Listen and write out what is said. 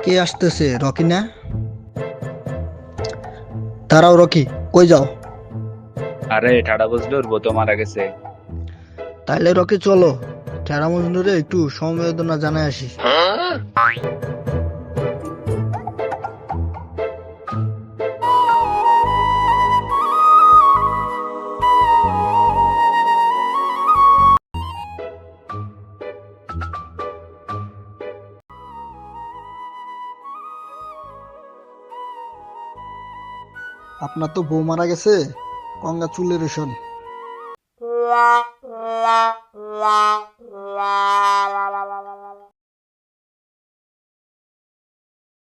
কে আসতেছে? রকি না? দাঁড়াও রকি, কই যাও? আরে ঠাডা বুঝলুর বউ তো মারা গেছে। তাইলে রকি চলো, ঠেরা মজনুরে একটু সমবেদনা জানাই আসি। আপনার তো বউ মারা গেছে, কংগ্রাচুলেশন।